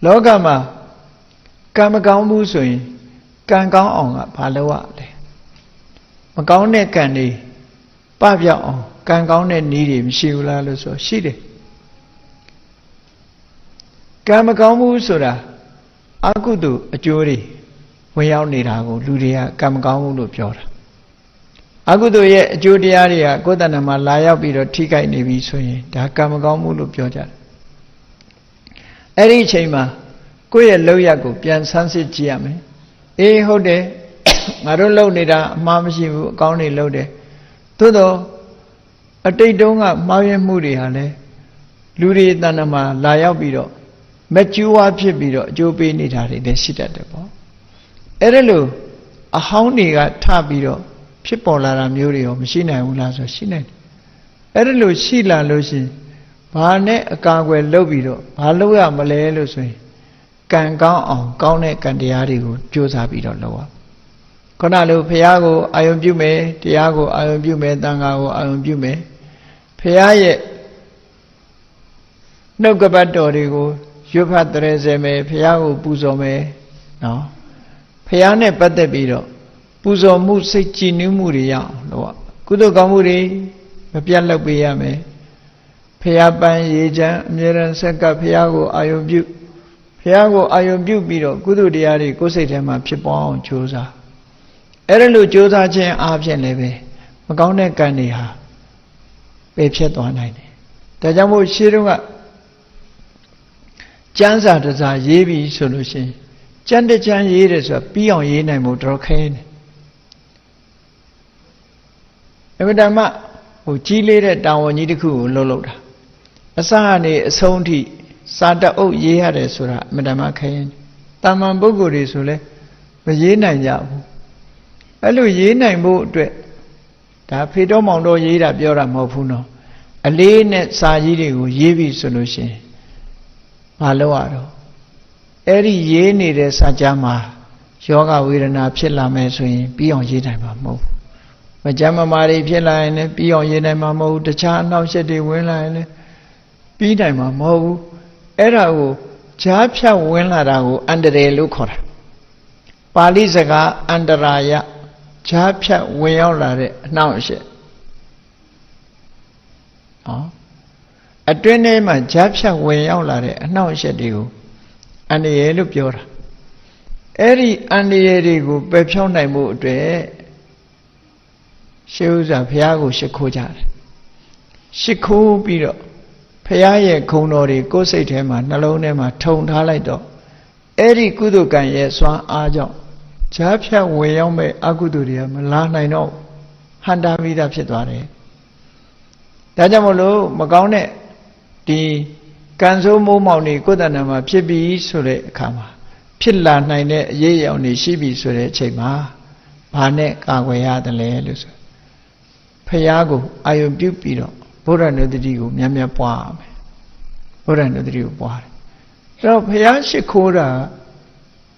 Logama Kamakamu swing can go on Palawa. Magone candy Pavia on can go and need him, she will so she did. Kamakamu Sura Akudu a jury. We all need Ago, Ludia, Kamakamu Pure. Agudo ye Judiaria, Godanama, Laya Bido, Tika in the Swing, the Kamakamu Pure. Eri Chema, Kuya Loyago, Pian Sansi Giame, E Hode, Marolo Nida, Mamashi, County Lode, Todo, a day donga, Maria Moody Hale, Ludi Danama, Laya Bido, Metua Pibido, Jobi Nidari, the sit at the ball. Erelu, a hounding at Tabido, Pipola Murio, Machina Ulazo Shine. Erelu, Sheila Lucy. Barne a Kangwe Lobido, Halua Malay Lucy, can go on, Gone Candiari, Josabido Loa. Conalu, Piago, Ion Bume, Tiago, Ion Bume, Dangago, Ion Bume, Piaye no Gabadorigo, Jupatrezeme, Piago Buzome, no Piane Patebido, Buzo Musici Numuria, Loa, Kudo Gamuri, Piano Biame. Piapan Yeja, Miran Saka Piago, Ion Bu Piago, Ion Bu Bido, Gudu Diari, Gositema, Pipon, Josa. Erelu Josa Chen Absent Leve, Magone Gandiha, Pepset one night. Tajamu Shirunga Jansa does a Yebi solution. Janda Jan Yeres a Pion Yena Motorcane. Evidama, who chile down on Yidiku Loloda. Asahani Sonti Santa O ye had a sura, Madama Kayan. Taman Boguri Sule, the Yena Yabu. Alu Yena Mo Dre. Da Pido Mondo Yeda Biora Mopuno. A lane Sayidi Yevi solution. Maloado. Eri Yeni de Sajama. Yoga with an Apsilla Meswing, beyond Yena Mo. Majama Mari Piela, beyond Yena Mo, the child now said they will line. Pidai Mamo, Erao, Chapcha Winlarago, under the Lucora. Palizaga, under Raya, Chapcha Winlare, now she. A twin name and Chapcha Winlare, now she do. And the yellow pure. Eri and the Erigo, Pepsona Mudre. Shows a Piago Shikoja. Shiko Bido. Piaye Konori, go say to him, Nalonema, toned Halido. Eri Kudukan, yes, one Ajo. Chapcha Wayome Aguduria, Malana, no. Handa Vida Pitware. Tajamolo, Magone, the Ganzo Momoni, Godanama, Pibi Sure Kama. Pilla Nine, ye only Shibi Sure Chema. Pane Kawaya the Leelus. Piago, I am Bupido. Buddha no the Digo, Yamia Pam. Buddha no the Digo Pam. So, Piashikura,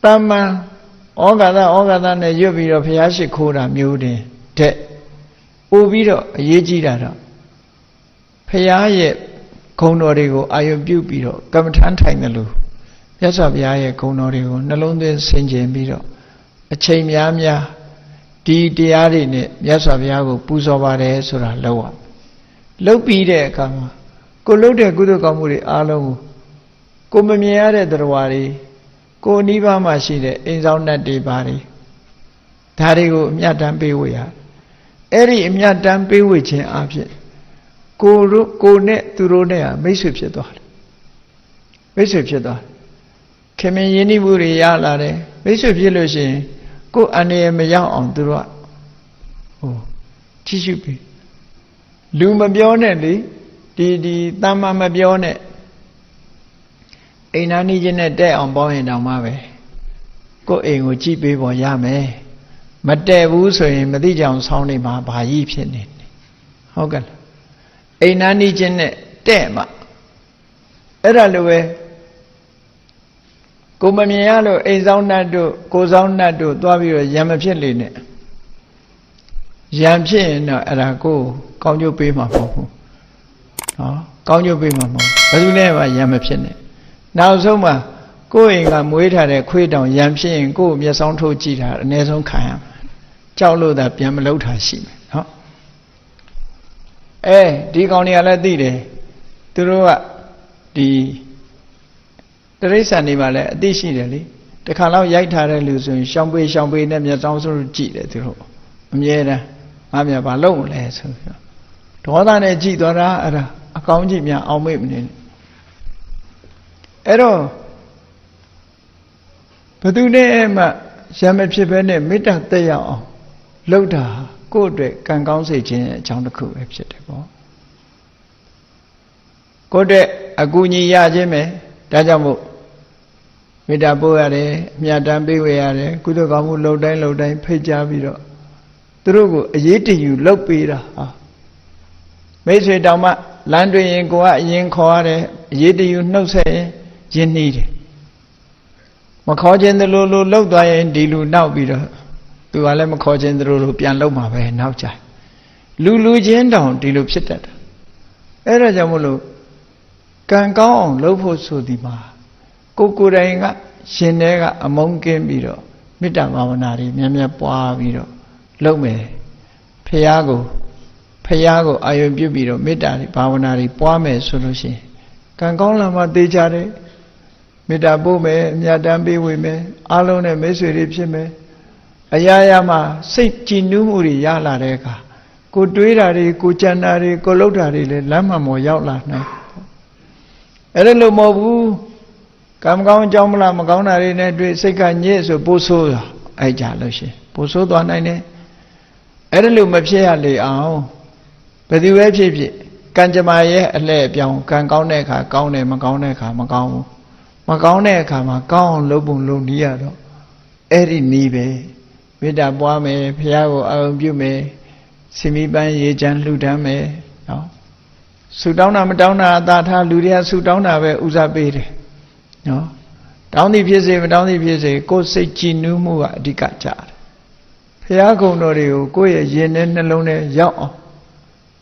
Tama, Ogada, and Yubiro, Piashikura, Mude, De Ubido, Yejida. Piaye, Conorigo, I am Bupido, Gamatan Tangalu. Yes, of Yaye Conorigo, Nalonde Saint Jambido. A chain Yamia, Diarine, yes of Yago, Puzovare, Sura, Loa. Lopi de Kama. Go load a good Kamuri Alo. Go Mamiare Drawari. Go Niva Machine in Zauna de Bari. Tarigo Miatampe Wea. Eri Miatampe which in Absent. Go net to Rodea, Bishop Shedor. Bishop Shedor. Came in Yeniburi Yalare, Bishop Yelusin. Go and Maya on the road. Oh, Chishupi. Luma Bionelli, the Tama Bione. A nanny genet day on boy in Amawe. Go in with cheap people Yame. Mate Wuso in Medijan sounding my by Yipsin. Hogan. A nanny genet tema. Eralue. Go Mamialo, a Zaunado, goes on Nado, Dwavio, Yamapilin. Yamchin, Arago, call you pay my phone. Call you pay my mom. But you never Yamapin. Now, Zoma, ကိုယ်အိမ်ကမွေးထားတဲ့ခွေးတောင်ရံဖြစ်ရင်ကိုယ်မျက်စောင်းထိုးကြည့်တာအနည်းဆုံးခံရမှာကြောက်လို့သာပြန်မလုပ်တာရှိမယ်နော်ဒီကောင်တွေကလည်းသိတယ်သူတို့ကဒီတရိစ္ဆာန်တွေမှာလည်းအသိရှိတယ်လေတခါတော့ရိုက်ထားတဲ့လူဆိုရင်ရှောင်းပေးနဲ့မျက်စောင်းဆိုကြည့်တယ်သူတို့အမြဲတမ်းငါမြတ်ဘာလုပ်မလဲဆိုပြီးဒေါသနဲ့ကြည့်သွားတာအဲ့ဒါအကောင်းကြီးများအောင်မေ့မနေနဲ့အဲ့တော့ဘသူနဲ့မှရံမဖြစ်ဘဲနဲ့မေတ္တာတက်ရောက်အောင်လှုပ်တာကိုယ့်အတွက်ကံကောင်းစေခြင်းအကြောင်းတစ်ခုပဲဖြစ်တယ်ပေါ့ကိုယ့်အတွက်အကူအညီရခြင်းပဲဒါကြောင့်မို့မေတ္တာပို့ရတယ်အမြတ်တမ်းပေးဝေရတယ်ကုသိုလ်ကောင်းမှုလုပ်တိုင်းဖိတ်ကြားပြီးတော့သူတို့ကိုအရေးတယူလှုပ်ပေးတာဟာမိတ်ဆွေတောင်မှလမ်းတွင်ရင်ကိုကအရင်ခေါ်ရတယ်အရေးတယူနှုတ်ဆက်ရင်ရင်းနှီးတယ်မခေါ်ခြင်းသလိုလှုပ်သွားရင်ဒီလူနောက်ပြီးတော့သူကလည်းမခေါ်ခြင်းသလိုပြန်လှုပ်မှာပဲနောက်ကြလူချင်းတောင်ဒီလိုဖြစ်တတ်တာအဲ့ဒါကြောင့်မို့လို့ကံကောင်းအောင်လုပ်ဖို့ဆိုဒီမှာကိုယ်တိုင်ကရှင်ထဲကအမုန်းကင်းပြီးတော့မေတ္တာဘာဝနာတွေများပွားပြီးတော့လုပ်မယ်ဖရာကိုအာယုံပြုပြီးတော့မေတ္တာဘာဝနာတွေပွားမယ်ဆိုလို့ရှိရင်ကံကောင်းလာမှသိကြတယ်မေတ္တာပို့မယ်အမြတ်တမ်းပေးဝေမယ်အားလုံးနဲ့မိတ်ဆွေတွေဖြစ်မယ်အရာရာမှာစိတ်ကြည်နူးမှုတွေရလာတဲ့အခါကိုတွေးတာတွေကိုကြံတာတွေကိုလှုပ်တာတွေလည်းလမ်းမှန်ပေါ်ရောက်လာနိုင်အဲ့ဒါလို့မဟုတ်ဘူးကံကောင်းကြောင်းမလားမကောင်းတာတွေနဲ့တွေ့စိတ်ကညစ်ဆိုပိုးဆိုးတာအဲ့ကြလို့ရှိရင်ပိုးဆိုးသွားနိုင်တယ်အဲ့ဒါလို့မဖြစ်ရလေအောင်ဘယ်သူပဲဖြစ်ကံကြမ္မာရဲ့အလှည့်အပြောင်းကံကောင်းတဲ့အခါကောင်းတယ်မကောင်းတဲ့အခါမကောင်းဘူးမကောင်းတဲ့အခါမှာကောင်းအောင်လုပ်ပုံလုပ်နည်းရတော့အဲ့ဒီနည်းပဲမေတ္တာပွားမယ်ဘုရားကိုအာရုံပြုမယ်စင်မိပန်းရေချမ်းလှူဒန်းမယ်နော်ဆူတောင်းတာမတောင်းတာအသာထားလူတွေကဆူတောင်းတာပဲဥစားပေးတယ်နော်တောင်းသည်ဖြစ်စေမတောင်းသည်ဖြစ်စေကိုယ်စိတ်ကြည်နူးမှုကအဓိကကြတယ်ဘုရားကုံတော်တွေကိုကိုယ့်ရဲ့ရင်ထဲနှလုံးထဲရောက်အောင်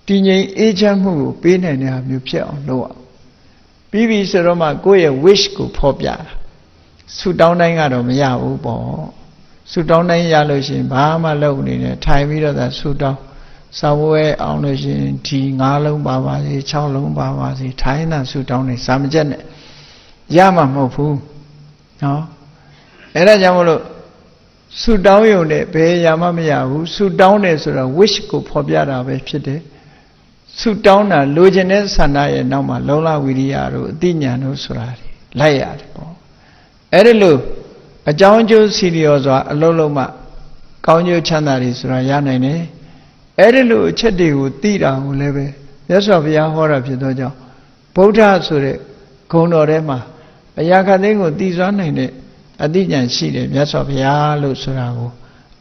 တည်ငြိမ်အေးချမ်းမှုကိုပေးနိုင်တဲ့ဟာမျိုးဖြစ်အောင်လုပ်အောင်ပြီးပြီဆိုတော့မှကိုယ့်ရဲ့ wish ကိုဖော်ပြတာဆူတောင်းတိုင်းကတော့မရဘူးပေါ့ဆူတောင်းတိုင်းရလို့ရှိရင်ဘာမှလုပ်နေနဲ့ထိုင်ပြီးတော့သာဆူတောင်းစာဝဲအောင်လို့ရှိရင်ဒီ9လုံးပါပါစေ6လုံးပါပါစေထိုင်တာဆူတောင်းနေစာမကျက်နဲ့ရမှာမဟုတ်ဘူးနော်အဲ့ဒါကြောင့်မလို့ဆူတောင်းရုံနဲ့ဘယ်ရမှမရဘူးဆူတောင်းတယ်ဆိုတော့ wish ကိုဖော်ပြတာပဲဖြစ်တယ်ဆူတောင်းတာလိုချင်တဲ့ဆန္ဒရဲ့နောက်မှာလုံလဝိရိယတို့အသိဉာဏ်တို့ဆိုတာလိုက်ရတယ်ပေါ့အဲ့ဒါလို့အကြောင်းအကျိုးစီလျော်စွာအလုံးလုံးမှကောင်းကျိုးချမ်းသာတွေဆိုတာရနိုင်တယ်အဲ့ဒါလို့အချက်တွေကိုသိတာကိုလည်းပဲမြတ်စွာဘုရားဟောတာဖြစ်သောကြောင့်ဗုဒ္ဓဆိုတဲ့ဂုဏ်တော်ထဲမှာအရာခသိန်းကိုသိစွမ်းနိုင်တဲ့အသိဉာဏ်ရှိတယ်မြတ်စွာဘုရားလို့ဆိုတာကို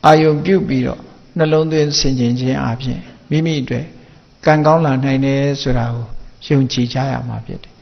အာယုံပြုပြီးတော့နှလုံးသွင်းဆင်ခြင်ခြင်းအပြင်မိမိအတွက်ကံကောင်းလာနိုင်တယ်ဆိုတာကိုယုံကြည်ကြရမှာဖြစ်တယ်